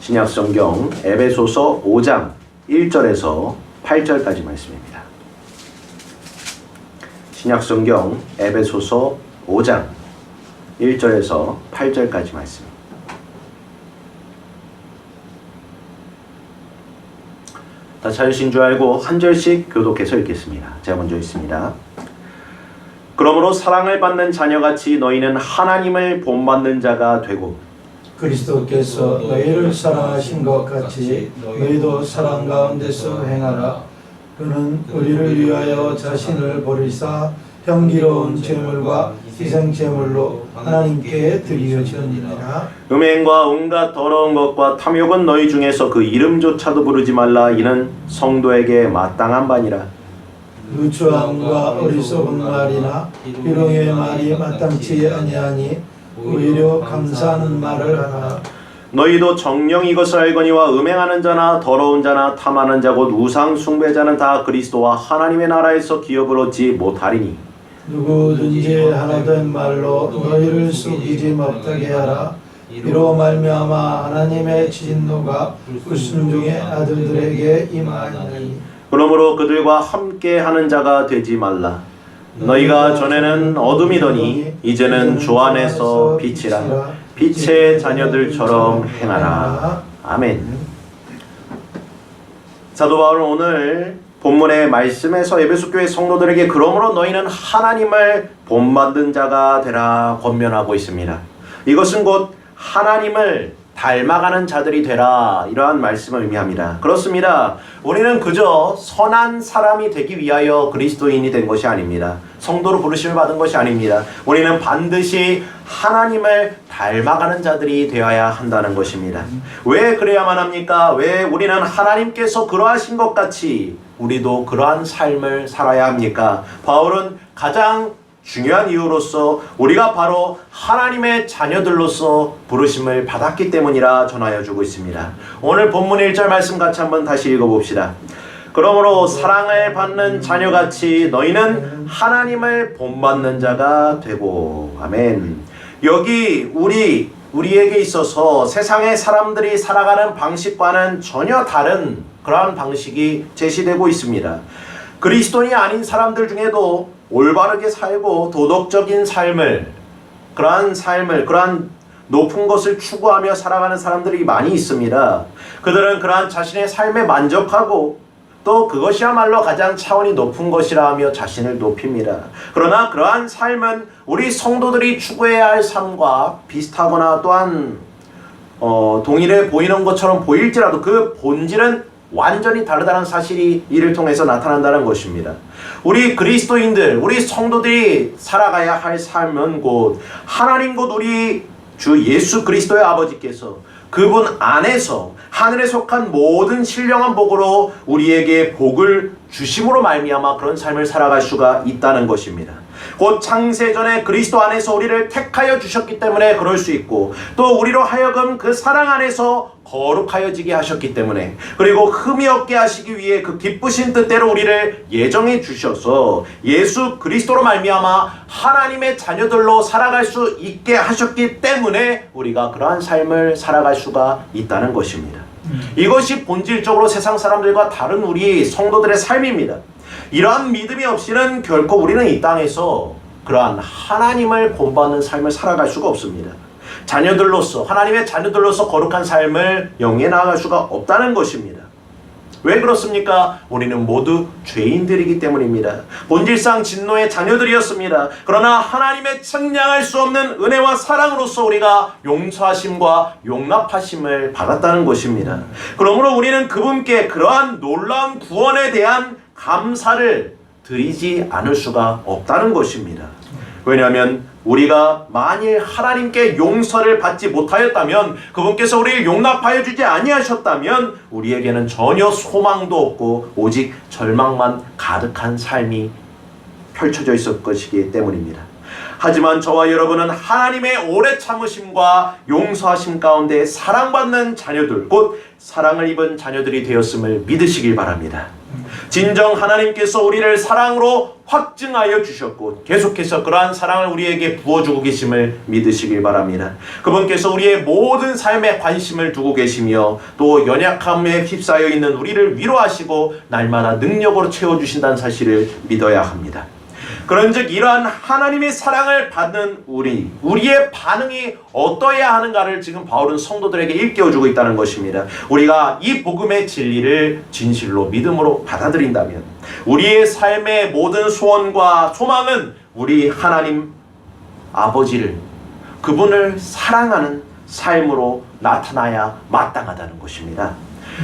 신약성경 에베소서 5장 1절에서 8절까지 말씀입니다. 신약성경 에베소서 5장 1절에서 8절까지 말씀. 다 찾으신 줄 알고 한 절씩 교독해서 읽겠습니다. 제가 먼저 읽습니다. 그러므로 사랑을 받는 자녀같이 너희는 하나님을 본받는 자가 되고 그리스도께서 너희를 사랑하신 것 같이 너희도 사랑 가운데서 행하라. 그는 우리를 위하여 자신을 버리사 향기로운 제물과 희생 제물로 하나님께 드리려지니라. 음행과 온갖 더러운 것과 탐욕은 너희 중에서 그 이름조차도 부르지 말라. 이는 성도에게 마땅한 바니라. 누추함과 어리석은 말이나 비롱의 말이 마땅치 아니하니 오히려 감사하는 말을 하라. 너희도 정령 이것을 알거니와 음행하는 자나 더러운 자나 탐하는 자 곧 우상 숭배자는 다 그리스도와 하나님의 나라에서 기업을 얻지 못하리니 누구든지 하나된 말로 너희를 속이지 못하게 하라. 이로 말미암아 하나님의 진노가 불순종의 아들들에게 임하니. 그러므로 그들과 함께 하는 자가 되지 말라. 너희가 전에는 어둠이더니 이제는 주 안에서 빛이라. 빛의 자녀들처럼 행하라. 아멘. 사도 바울은 오늘 본문의 말씀에서 에베소 교회 성도들에게 그러므로 너희는 하나님을 본받는 자가 되라 권면하고 있습니다. 이것은 곧 하나님을 닮아가는 자들이 되라, 이러한 말씀을 의미합니다. 그렇습니다. 우리는 그저 선한 사람이 되기 위하여 그리스도인이 된 것이 아닙니다. 성도로 부르심을 받은 것이 아닙니다. 우리는 반드시 하나님을 닮아가는 자들이 되어야 한다는 것입니다. 왜 그래야만 합니까? 왜 우리는 하나님께서 그러하신 것 같이 우리도 그러한 삶을 살아야 합니까? 바울은 가장 중요한 이유로서 우리가 바로 하나님의 자녀들로서 부르심을 받았기 때문이라 전하여 주고 있습니다. 오늘 본문 1절 말씀 같이 한번 다시 읽어봅시다. 그러므로 사랑을 받는 자녀같이 너희는 하나님을 본받는 자가 되고. 아멘. 여기 우리에게 있어서 세상의 사람들이 살아가는 방식과는 전혀 다른 그러한 방식이 제시되고 있습니다. 그리스도인이 아닌 사람들 중에도 올바르게 살고 도덕적인 삶을, 그러한 높은 것을 추구하며 살아가는 사람들이 많이 있습니다. 그들은 그러한 자신의 삶에 만족하고 또 그것이야말로 가장 차원이 높은 것이라 하며 자신을 높입니다. 그러나 그러한 삶은 우리 성도들이 추구해야 할 삶과 비슷하거나 또한 동일해 보이는 것처럼 보일지라도 그 본질은 완전히 다르다는 사실이 이를 통해서 나타난다는 것입니다. 우리 그리스도인들, 우리 성도들이 살아가야 할 삶은 곧 하나님 곧 우리 주 예수 그리스도의 아버지께서 그분 안에서 하늘에 속한 모든 신령한 복으로 우리에게 복을 주심으로 말미암아 그런 삶을 살아갈 수가 있다는 것입니다. 곧 창세전에 그리스도 안에서 우리를 택하여 주셨기 때문에 그럴 수 있고, 또 우리로 하여금 그 사랑 안에서 거룩하여지게 하셨기 때문에, 그리고 흠이 없게 하시기 위해 그 기쁘신 뜻대로 우리를 예정해 주셔서 예수 그리스도로 말미암아 하나님의 자녀들로 살아갈 수 있게 하셨기 때문에 우리가 그러한 삶을 살아갈 수가 있다는 것입니다. 이것이 본질적으로 세상 사람들과 다른 우리 성도들의 삶입니다. 이러한 믿음이 없이는 결코 우리는 이 땅에서 그러한 하나님을 본받는 삶을 살아갈 수가 없습니다. 자녀들로서, 하나님의 자녀들로서 거룩한 삶을 영위해 나아갈 수가 없다는 것입니다. 왜 그렇습니까? 우리는 모두 죄인들이기 때문입니다. 본질상 진노의 자녀들이었습니다. 그러나 하나님의 측량할 수 없는 은혜와 사랑으로서 우리가 용서하심과 용납하심을 받았다는 것입니다. 그러므로 우리는 그분께 그러한 놀라운 구원에 대한 감사를 드리지 않을 수가 없다는 것입니다. 왜냐하면 우리가 만일 하나님께 용서를 받지 못하였다면, 그분께서 우리를 용납하여 주지 아니하셨다면 우리에게는 전혀 소망도 없고 오직 절망만 가득한 삶이 펼쳐져 있을 것이기 때문입니다. 하지만 저와 여러분은 하나님의 오래 참으심과 용서하심 가운데 사랑받는 자녀들, 곧 사랑을 입은 자녀들이 되었음을 믿으시길 바랍니다. 진정 하나님께서 우리를 사랑으로 확증하여 주셨고 계속해서 그러한 사랑을 우리에게 부어주고 계심을 믿으시길 바랍니다. 그분께서 우리의 모든 삶에 관심을 두고 계시며 또 연약함에 휩싸여 있는 우리를 위로하시고 날마다 능력으로 채워주신다는 사실을 믿어야 합니다. 그런즉 이러한 하나님의 사랑을 받는 우리의 반응이 어떠해야 하는가를 지금 바울은 성도들에게 일깨워주고 있다는 것입니다. 우리가 이 복음의 진리를 진실로 믿음으로 받아들인다면 우리의 삶의 모든 소원과 소망은 우리 하나님 아버지를, 그분을 사랑하는 삶으로 나타나야 마땅하다는 것입니다.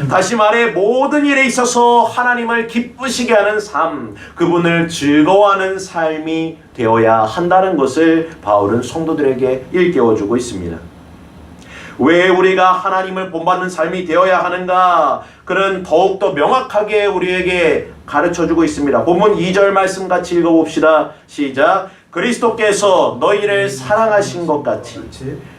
다시 말해 모든 일에 있어서 하나님을 기쁘시게 하는 삶, 그분을 즐거워하는 삶이 되어야 한다는 것을 바울은 성도들에게 일깨워주고 있습니다. 왜 우리가 하나님을 본받는 삶이 되어야 하는가? 그는 더욱더 명확하게 우리에게 가르쳐주고 있습니다. 본문 2절 말씀 같이 읽어봅시다. 시작. 그리스도께서 너희를 사랑하신 것 같이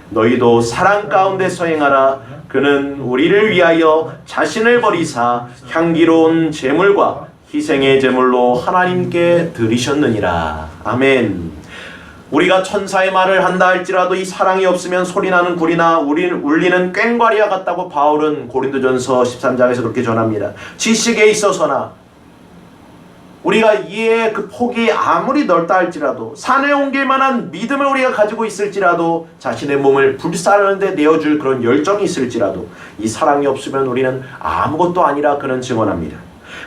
너희도 사랑 가운데서 행하라. 그는 우리를 위하여 자신을 버리사 향기로운 제물과 희생의 제물로 하나님께 드리셨느니라. 아멘. 우리가 천사의 말을 한다 할지라도 이 사랑이 없으면 소리나는 굴이나 울리는 꽹과리와 같다고 바울은 고린도전서 13장에서 그렇게 전합니다. 지식에 있어서나 우리가 이해의 그 폭이 아무리 넓다 할지라도 산에 옮길 만한 믿음을 우리가 가지고 있을지라도 자신의 몸을 불사르는데 내어줄 그런 열정이 있을지라도 이 사랑이 없으면 우리는 아무것도 아니라 그는 증언합니다.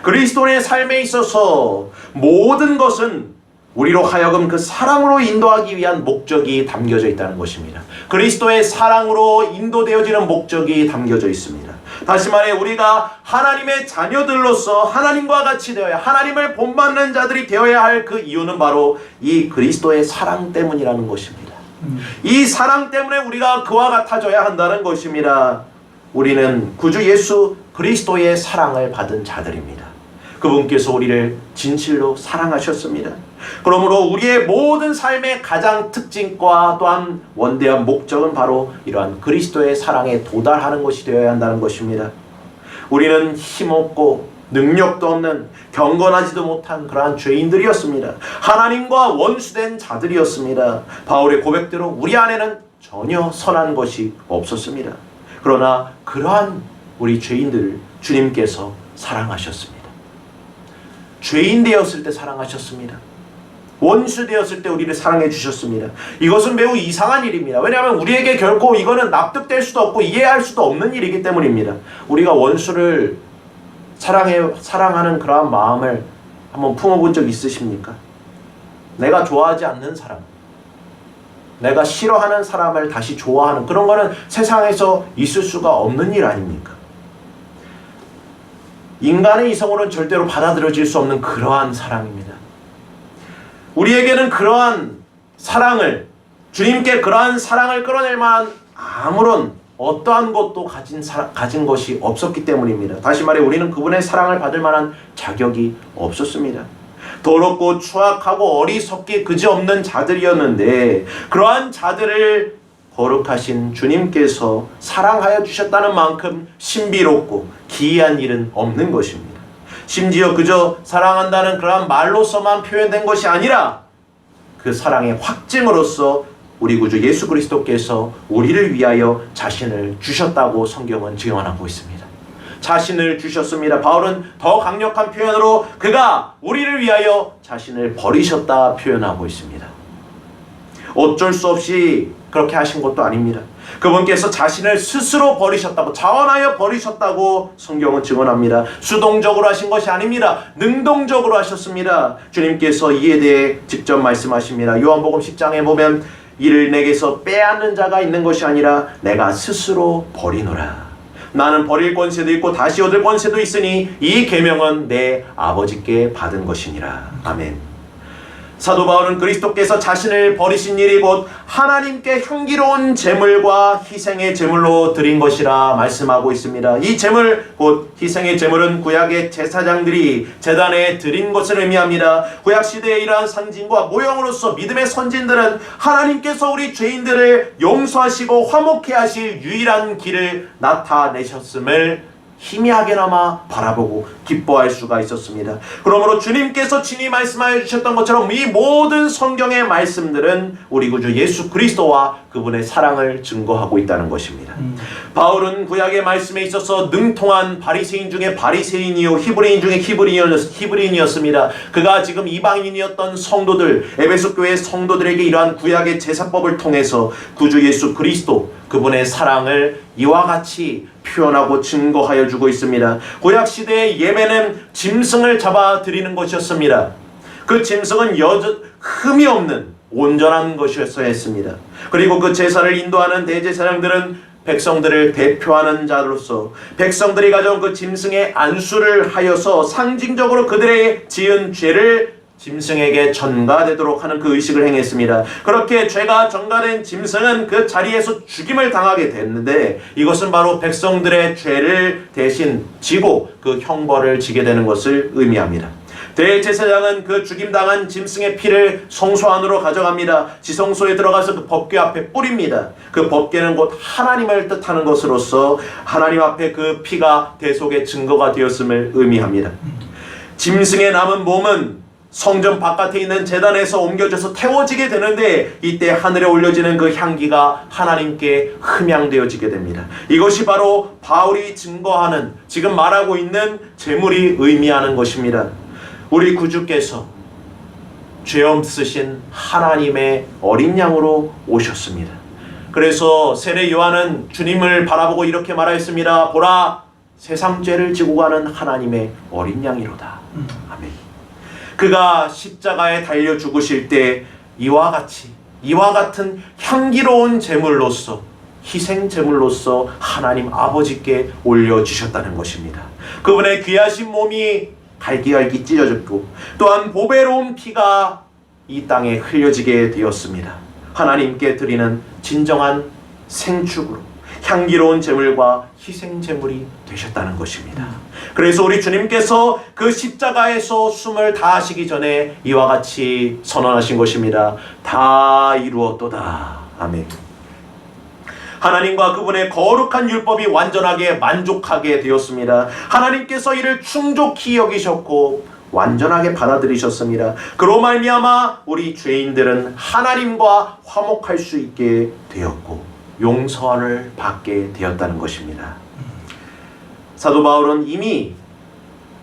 그리스도의 삶에 있어서 모든 것은 우리로 하여금 그 사랑으로 인도하기 위한 목적이 담겨져 있다는 것입니다. 그리스도의 사랑으로 인도되어지는 목적이 담겨져 있습니다. 다시 말해 우리가 하나님의 자녀들로서 하나님과 같이 되어야, 하나님을 본받는 자들이 되어야 할 그 이유는 바로 이 그리스도의 사랑 때문이라는 것입니다. 이 사랑 때문에 우리가 그와 같아져야 한다는 것입니다. 우리는 구주 예수 그리스도의 사랑을 받은 자들입니다. 그분께서 우리를 진실로 사랑하셨습니다. 그러므로 우리의 모든 삶의 가장 특징과 또한 원대한 목적은 바로 이러한 그리스도의 사랑에 도달하는 것이 되어야 한다는 것입니다. 우리는 힘없고 능력도 없는 경건하지도 못한 그러한 죄인들이었습니다. 하나님과 원수된 자들이었습니다. 바울의 고백대로 우리 안에는 전혀 선한 것이 없었습니다. 그러나 그러한 우리 죄인들을 주님께서 사랑하셨습니다. 죄인 되었을 때 사랑하셨습니다. 원수 되었을 때 우리를 사랑해 주셨습니다. 이것은 매우 이상한 일입니다. 왜냐하면 우리에게 결코 이거는 납득될 수도 없고 이해할 수도 없는 일이기 때문입니다. 우리가 원수를 사랑하는 그러한 마음을 한번 품어본 적 있으십니까? 내가 좋아하지 않는 사람, 내가 싫어하는 사람을 다시 좋아하는 그런 거는 세상에서 있을 수가 없는 일 아닙니까? 인간의 이성으로는 절대로 받아들여질 수 없는 그러한 사랑입니다. 우리에게는 그러한 사랑을, 주님께 그러한 사랑을 끌어낼 만한 아무런 어떠한 것도 가진 것이 없었기 때문입니다. 다시 말해 우리는 그분의 사랑을 받을 만한 자격이 없었습니다. 더럽고 추악하고 어리석기 그지없는 자들이었는데 그러한 자들을 거룩하신 주님께서 사랑하여 주셨다는 만큼 신비롭고 기이한 일은 없는 것입니다. 심지어 그저 사랑한다는 그러한 말로서만 표현된 것이 아니라 그 사랑의 확증으로서 우리 구주 예수 그리스도께서 우리를 위하여 자신을 주셨다고 성경은 증언하고 있습니다. 자신을 주셨습니다. 바울은 더 강력한 표현으로 그가 우리를 위하여 자신을 버리셨다 표현하고 있습니다. 어쩔 수 없이 그렇게 하신 것도 아닙니다. 그분께서 자신을 스스로 버리셨다고, 자원하여 버리셨다고 성경은 증언합니다. 수동적으로 하신 것이 아닙니다. 능동적으로 하셨습니다. 주님께서 이에 대해 직접 말씀하십니다. 요한복음 10장에 보면 이를 내게서 빼앗는 자가 있는 것이 아니라 내가 스스로 버리노라. 나는 버릴 권세도 있고 다시 얻을 권세도 있으니 이 계명은 내 아버지께 받은 것이니라. 아멘. 사도 바울은 그리스도께서 자신을 버리신 일이 곧 하나님께 향기로운 제물과 희생의 제물로 드린 것이라 말씀하고 있습니다. 이 제물, 곧 희생의 제물은 구약의 제사장들이 제단에 드린 것을 의미합니다. 구약시대의 이러한 상징과 모형으로서 믿음의 선진들은 하나님께서 우리 죄인들을 용서하시고 화목해 하실 유일한 길을 나타내셨음을 희미하게나마 바라보고 기뻐할 수가 있었습니다. 그러므로 주님께서 친히 말씀하여 주셨던 것처럼 이 모든 성경의 말씀들은 우리 구주 예수 그리스도와 그분의 사랑을 증거하고 있다는 것입니다. 바울은 구약의 말씀에 있어서 능통한 바리새인 중에 바리새인이요 히브리인 중에 히브리인이었습니다. 그가 지금 이방인이었던 성도들, 에베소 교회 성도들에게 이러한 구약의 제사법을 통해서 구주 예수 그리스도 그분의 사랑을 이와 같이 표현하고 증거하여 주고 있습니다. 구약 시대의 예배는 짐승을 잡아 드리는 것이었습니다. 그 짐승은 흠이 없는 온전한 것이었어야 했습니다. 그리고 그 제사를 인도하는 대제사장들은 백성들을 대표하는 자로서 백성들이 가져온 그 짐승의 안수를 하여서 상징적으로 그들의 지은 죄를 짐승에게 전가되도록 하는 그 의식을 행했습니다. 그렇게 죄가 전가된 짐승은 그 자리에서 죽임을 당하게 됐는데 이것은 바로 백성들의 죄를 대신 지고 그 형벌을 지게 되는 것을 의미합니다. 대제사장은 그 죽임당한 짐승의 피를 성소 안으로 가져갑니다. 지성소에 들어가서 그 법궤 앞에 뿌립니다. 그 법궤는 곧 하나님을 뜻하는 것으로서 하나님 앞에 그 피가 대속의 증거가 되었음을 의미합니다. 짐승의 남은 몸은 성전 바깥에 있는 제단에서 옮겨져서 태워지게 되는데 이때 하늘에 올려지는 그 향기가 하나님께 흠양되어지게 됩니다. 이것이 바로 바울이 증거하는 지금 말하고 있는 제물이 의미하는 것입니다. 우리 구주께서 죄 없으신 하나님의 어린 양으로 오셨습니다. 그래서 세례 요한은 주님을 바라보고 이렇게 말하였습니다. 보라, 세상 죄를 지고 가는 하나님의 어린 양이로다. 아멘. 그가 십자가에 달려 죽으실 때 이와 같은 향기로운 제물로서 희생 제물로서 하나님 아버지께 올려주셨다는 것입니다. 그분의 귀하신 몸이 갈기갈기 찢어졌고 또한 보배로운 피가 이 땅에 흘려지게 되었습니다. 하나님께 드리는 진정한 생축으로 향기로운 제물과 희생 제물이 되셨다는 것입니다. 그래서 우리 주님께서 그 십자가에서 숨을 다하시기 전에 이와 같이 선언하신 것입니다. 다 이루었도다. 아멘. 하나님과 그분의 거룩한 율법이 완전하게 만족하게 되었습니다. 하나님께서 이를 충족히 여기셨고 완전하게 받아들이셨습니다. 그로 말미암아 우리 죄인들은 하나님과 화목할 수 있게 되었고 용서를 받게 되었다는 것입니다. 사도 바울은 이미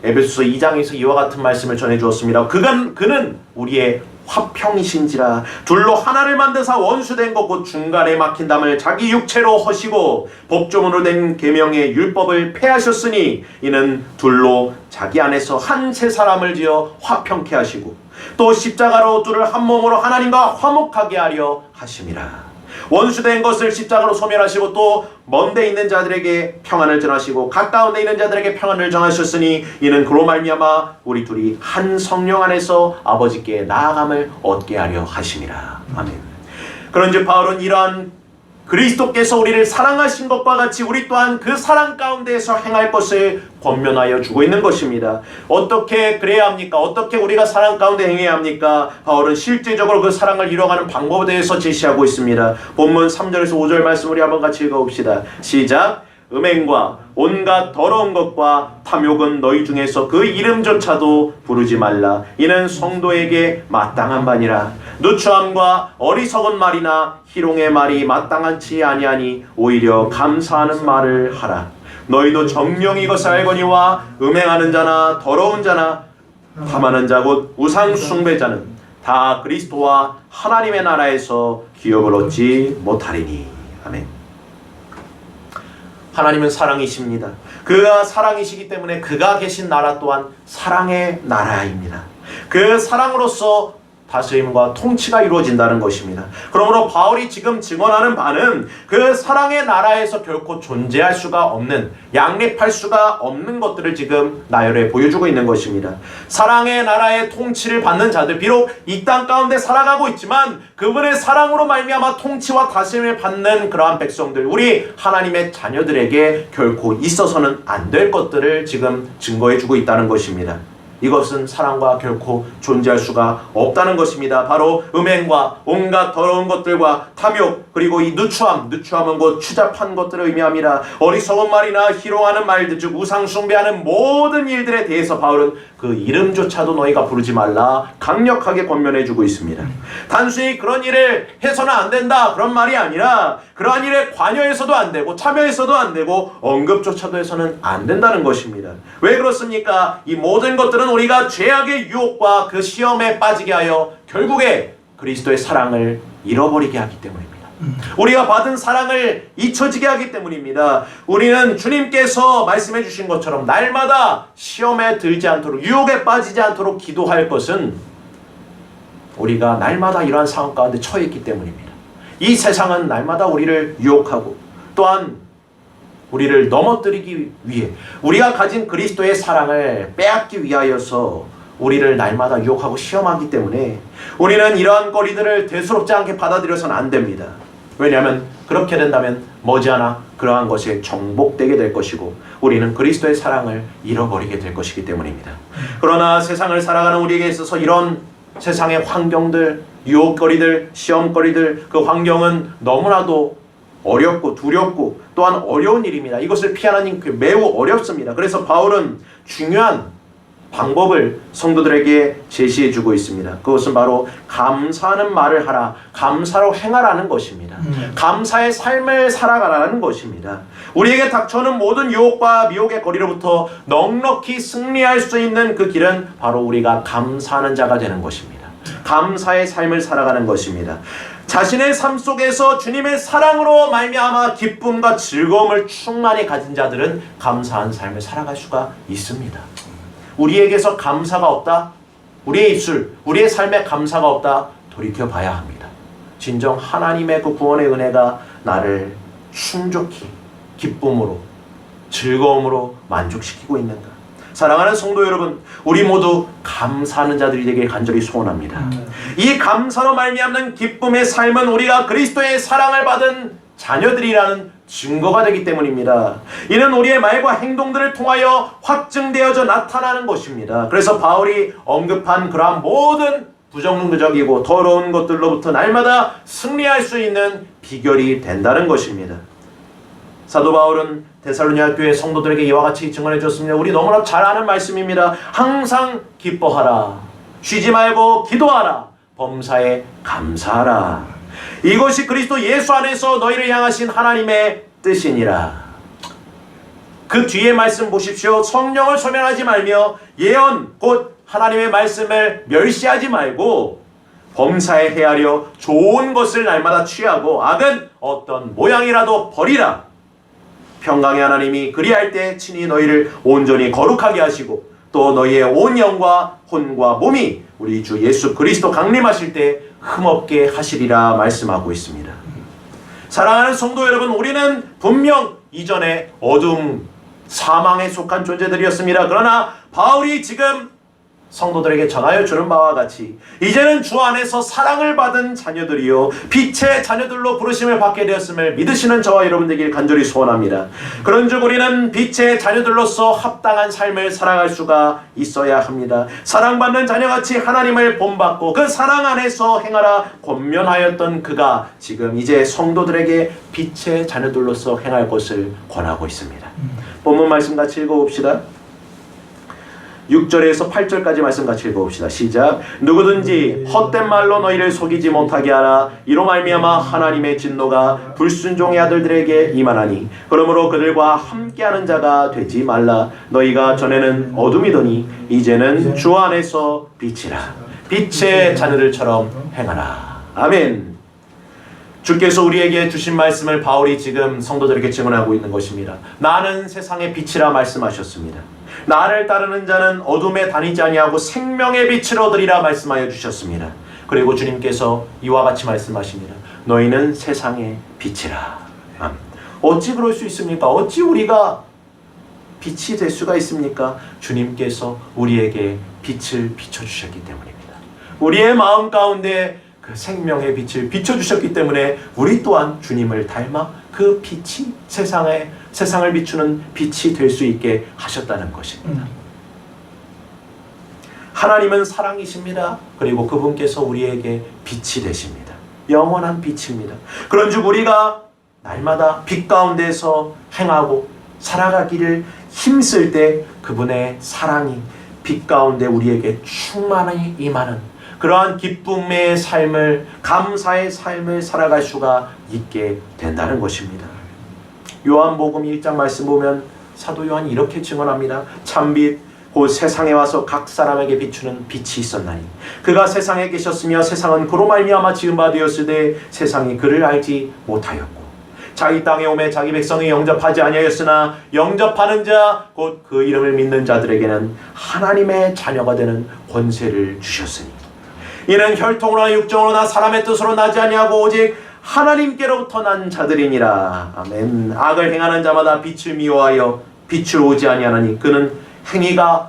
에베소서 2장에서 이와 같은 말씀을 전해주었습니다. 그는 우리의 화평이신지라 둘로 하나를 만드사 원수된 것 곧 중간에 막힌 담을 자기 육체로 허시고 법조문으로 된 계명의 율법을 폐하셨으니 이는 둘로 자기 안에서 한 새 사람을 지어 화평케 하시고 또 십자가로 둘을 한 몸으로 하나님과 화목하게 하려 하심이라. 원수된 것을 십자가로 소멸하시고 또 먼데 있는 자들에게 평안을 전하시고 가까운데 있는 자들에게 평안을 전하셨으니 이는 그로 말미암아 우리 둘이 한 성령 안에서 아버지께 나아감을 얻게 하려 하심이라. 아멘. 그런즉 바울은 이러한 그리스도께서 우리를 사랑하신 것과 같이 우리 또한 그 사랑 가운데에서 행할 것을 권면하여 주고 있는 것입니다. 어떻게 그래야 합니까? 어떻게 우리가 사랑 가운데 행해야 합니까? 바울은 실제적으로 그 사랑을 이뤄가는 방법에 대해서 제시하고 있습니다. 본문 3절에서 5절 말씀 우리 한번 같이 읽어봅시다. 시작. 음행과 온갖 더러운 것과 탐욕은 너희 중에서 그 이름조차도 부르지 말라. 이는 성도에게 마땅한 바니라. 누추함과 어리석은 말이나 희롱의 말이 마땅하지 아니하니 오히려 감사하는 말을 하라. 너희도 정령이 이것을 알거니와 음행하는 자나 더러운 자나 탐하는 자 곧 우상 숭배자는 다 그리스도와 하나님의 나라에서 기업을 얻지 못하리니. 아멘. 하나님은 사랑이십니다. 그가 사랑이시기 때문에 그가 계신 나라 또한 사랑의 나라입니다. 그 사랑으로서 다스림과 통치가 이루어진다는 것입니다. 그러므로 바울이 지금 증언하는 바는 그 사랑의 나라에서 결코 존재할 수가 없는, 양립할 수가 없는 것들을 지금 나열해 보여주고 있는 것입니다. 사랑의 나라의 통치를 받는 자들, 비록 이 땅 가운데 살아가고 있지만 그분의 사랑으로 말미암아 통치와 다스림을 받는 그러한 백성들, 우리 하나님의 자녀들에게 결코 있어서는 안 될 것들을 지금 증거해 주고 있다는 것입니다. 이것은 사랑과 결코 존재할 수가 없다는 것입니다. 바로 음행과 온갖 더러운 것들과 탐욕, 그리고 이 누추함은 곧 추잡한 것들을 의미합니다. 어리석은 말이나 희롱하는 말들, 즉 우상 숭배하는 모든 일들에 대해서 바울은 그 이름조차도 너희가 부르지 말라 강력하게 권면해주고 있습니다. 단순히 그런 일을 해서는 안 된다 그런 말이 아니라 그러한 일에 관여해서도 안 되고 참여해서도 안 되고 언급조차도 해서는 안 된다는 것입니다. 왜 그렇습니까? 이 모든 것들은 우리가 죄악의 유혹과 그 시험에 빠지게 하여 결국에 그리스도의 사랑을 잃어버리게 하기 때문입니다. 우리가 받은 사랑을 잊혀지게 하기 때문입니다. 우리는 주님께서 말씀해 주신 것처럼 날마다 시험에 들지 않도록, 유혹에 빠지지 않도록 기도할 것은 우리가 날마다 이러한 상황 가운데 처해 있기 때문입니다. 이 세상은 날마다 우리를 유혹하고 또한 우리를 넘어뜨리기 위해 우리가 가진 그리스도의 사랑을 빼앗기 위하여서 우리를 날마다 유혹하고 시험하기 때문에 우리는 이러한 거리들을 대수롭지 않게 받아들여서는 안 됩니다. 왜냐하면 그렇게 된다면 머지않아 그러한 것에 정복되게 될 것이고 우리는 그리스도의 사랑을 잃어버리게 될 것이기 때문입니다. 그러나 세상을 살아가는 우리에게 있어서 이런 세상의 환경들, 유혹거리들, 시험거리들, 그 환경은 너무나도 어렵고 두렵고 또한 어려운 일입니다. 이것을 피하는 매우 어렵습니다. 그래서 바울은 중요한 방법을 성도들에게 제시해주고 있습니다. 그것은 바로 감사하는 말을 하라, 감사로 행하라는 것입니다. 감사의 삶을 살아가라는 것입니다. 우리에게 닥쳐오는 모든 유혹과 미혹의 거리로부터 넉넉히 승리할 수 있는 그 길은 바로 우리가 감사하는 자가 되는 것입니다. 감사의 삶을 살아가는 것입니다. 자신의 삶 속에서 주님의 사랑으로 말미암아 기쁨과 즐거움을 충만히 가진 자들은 감사한 삶을 살아갈 수가 있습니다. 우리에게서 감사가 없다? 우리의 입술, 우리의 삶에 감사가 없다? 돌이켜봐야 합니다. 진정 하나님의 그 구원의 은혜가 나를 충족히 기쁨으로 즐거움으로 만족시키고 있는가? 사랑하는 성도 여러분, 우리 모두 감사하는 자들이 되길 간절히 소원합니다. 이 감사로 말미암는 기쁨의 삶은 우리가 그리스도의 사랑을 받은 자녀들이라는 증거가 되기 때문입니다. 이는 우리의 말과 행동들을 통하여 확증되어져 나타나는 것입니다. 그래서 바울이 언급한 그러한 모든 부정부적이고 더러운 것들로부터 날마다 승리할 수 있는 비결이 된다는 것입니다. 사도 바울은 데살로니가 교회 성도들에게 이와 같이 증언해 줬습니다. 우리 너무나 잘 아는 말씀입니다. 항상 기뻐하라, 쉬지 말고 기도하라, 범사에 감사하라. 이것이 그리스도 예수 안에서 너희를 향하신 하나님의 뜻이니라. 그 뒤에 말씀 보십시오. 성령을 소멸하지 말며 예언 곧 하나님의 말씀을 멸시하지 말고 범사에 헤아려 좋은 것을 날마다 취하고 악은 어떤 모양이라도 버리라. 평강의 하나님이 그리할 때 친히 너희를 온전히 거룩하게 하시고 또 너희의 온 영과 혼과 몸이 우리 주 예수 그리스도 강림하실 때 흠없게 하시리라 말씀하고 있습니다. 사랑하는 성도 여러분, 우리는 분명 이전에 어둠, 사망에 속한 존재들이었습니다. 그러나 바울이 지금 성도들에게 전하여 주는 바와 같이 이제는 주 안에서 사랑을 받은 자녀들이요 빛의 자녀들로 부르심을 받게 되었음을 믿으시는 저와 여러분 되길 간절히 소원합니다. 그런즉 우리는 빛의 자녀들로서 합당한 삶을 살아갈 수가 있어야 합니다. 사랑받는 자녀같이 하나님을 본받고 그 사랑 안에서 행하라 권면하였던 그가 지금 이제 성도들에게 빛의 자녀들로서 행할 것을 권하고 있습니다. 본문 말씀 같이 읽어봅시다. 6절에서 8절까지 말씀 같이 읽어봅시다. 시작. 누구든지 헛된 말로 너희를 속이지 못하게 하라. 이로 말미암아 하나님의 진노가 불순종의 아들들에게 임하나니 그러므로 그들과 함께하는 자가 되지 말라. 너희가 전에는 어둠이더니 이제는 주 안에서 빛이라. 빛의 자녀들처럼 행하라. 아멘. 주께서 우리에게 주신 말씀을 바울이 지금 성도들에게 증언하고 있는 것입니다. 나는 세상의 빛이라 말씀하셨습니다. 나를 따르는 자는 어둠에 다니지 아니하고 생명의 빛을 얻으리라 말씀하여 주셨습니다. 그리고 주님께서 이와 같이 말씀하십니다. 너희는 세상의 빛이라. 어찌 그럴 수 있습니까? 어찌 우리가 빛이 될 수가 있습니까? 주님께서 우리에게 빛을 비춰주셨기 때문입니다. 우리의 마음 가운데 그 생명의 빛을 비춰주셨기 때문에 우리 또한 주님을 닮아 그 빛이 세상을 비추는 빛이 될 수 있게 하셨다는 것입니다. 하나님은 사랑이십니다. 그리고 그분께서 우리에게 빛이 되십니다. 영원한 빛입니다. 그런즉 우리가 날마다 빛 가운데서 행하고 살아가기를 힘쓸 때 그분의 사랑이 빛 가운데 우리에게 충만히 임하는 그러한 기쁨의 삶을, 감사의 삶을 살아갈 수가 있게 된다는 것입니다. 요한복음 1장 말씀 보면 사도 요한이 이렇게 증언합니다. 참빛 곧 세상에 와서 각 사람에게 비추는 빛이 있었나니 그가 세상에 계셨으며 세상은 그로 말미암아 지은 바 되었으되 세상이 그를 알지 못하였고 자기 땅에 오매 자기 백성이 영접하지 아니하였으나 영접하는 자 곧 그 이름을 믿는 자들에게는 하나님의 자녀가 되는 권세를 주셨으니 이는 혈통으로나 육정으로나 사람의 뜻으로 나지 아니하고 오직 하나님께로부터 난 자들이니라. 아멘. 악을 행하는 자마다 빛을 미워하여 빛을 오지 아니하나니 그는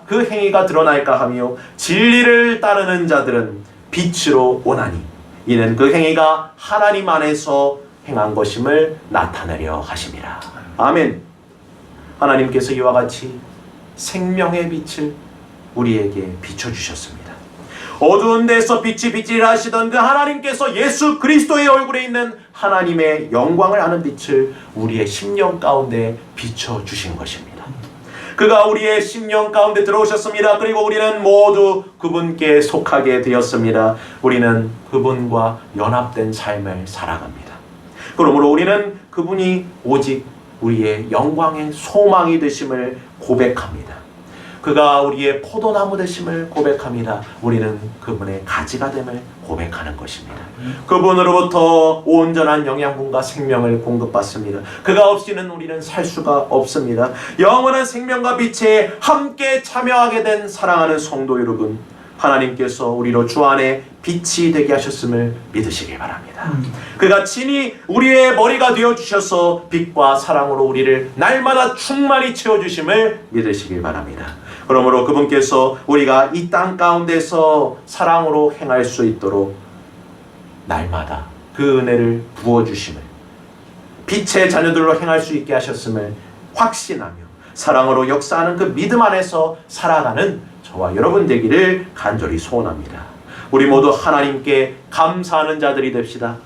그 행위가 드러날까 하며 진리를 따르는 자들은 빛으로 오나니 이는 그 행위가 하나님 안에서 행한 것임을 나타내려 하심이라. 아멘. 하나님께서 이와 같이 생명의 빛을 우리에게 비춰주셨습니다. 어두운 데서 빛이 빛이라 하시던 그 하나님께서 예수 그리스도의 얼굴에 있는 하나님의 영광을 아는 빛을 우리의 심령 가운데 비춰주신 것입니다. 그가 우리의 심령 가운데 들어오셨습니다. 그리고 우리는 모두 그분께 속하게 되었습니다. 우리는 그분과 연합된 삶을 살아갑니다. 그러므로 우리는 그분이 오직 우리의 영광의 소망이 되심을 고백합니다. 그가 우리의 포도나무 되심을 고백합니다. 우리는 그분의 가지가 됨을 고백하는 것입니다. 그분으로부터 온전한 영양분과 생명을 공급받습니다. 그가 없이는 우리는 살 수가 없습니다. 영원한 생명과 빛에 함께 참여하게 된 사랑하는 성도 여러분, 하나님께서 우리로 주 안에 빛이 되게 하셨음을 믿으시기 바랍니다. 그가 친히 우리의 머리가 되어주셔서 빛과 사랑으로 우리를 날마다 충만히 채워주심을 믿으시기 바랍니다. 그러므로 그분께서 우리가 이 땅 가운데서 사랑으로 행할 수 있도록 날마다 그 은혜를 부어주심을, 빛의 자녀들로 행할 수 있게 하셨음을 확신하며 사랑으로 역사하는 그 믿음 안에서 살아가는 저와 여러분 되기를 간절히 소원합니다. 우리 모두 하나님께 감사하는 자들이 됩시다.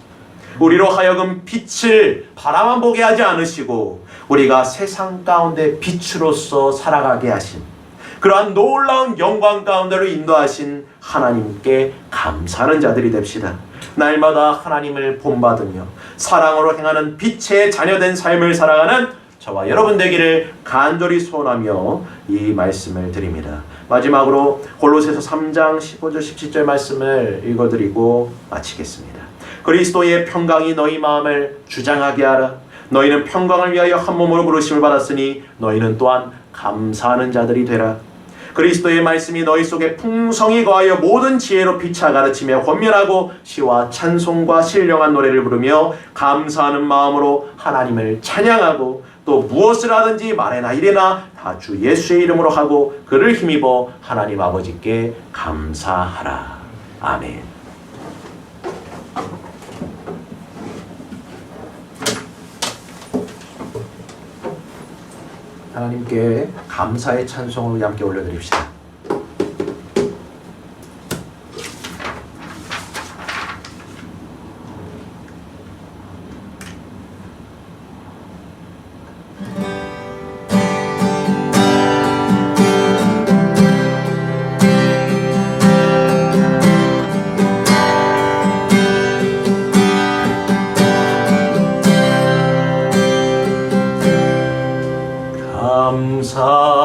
우리로 하여금 빛을 바라만 보게 하지 않으시고 우리가 세상 가운데 빛으로서 살아가게 하신 그러한 놀라운 영광 가운데로 인도하신 하나님께 감사하는 자들이 됩시다. 날마다 하나님을 본받으며 사랑으로 행하는 빛의 자녀된 삶을 살아가는 저와 여러분 되기를 간절히 소원하며 이 말씀을 드립니다. 마지막으로 골로새서 3장 15절 17절 말씀을 읽어드리고 마치겠습니다. 그리스도의 평강이 너희 마음을 주장하게 하라. 너희는 평강을 위하여 한 몸으로 부르심을 받았으니 너희는 또한 감사하는 자들이 되라. 그리스도의 말씀이 너희 속에 풍성히 거하여 모든 지혜로 피차 가르치며 권면하고 시와 찬송과 신령한 노래를 부르며 감사하는 마음으로 하나님을 찬양하고 또 무엇을 하든지 말에나 이래나 다 주 예수의 이름으로 하고 그를 힘입어 하나님 아버지께 감사하라. 아멘. 하나님께 감사의 찬송을 함께 올려드립시다. 감사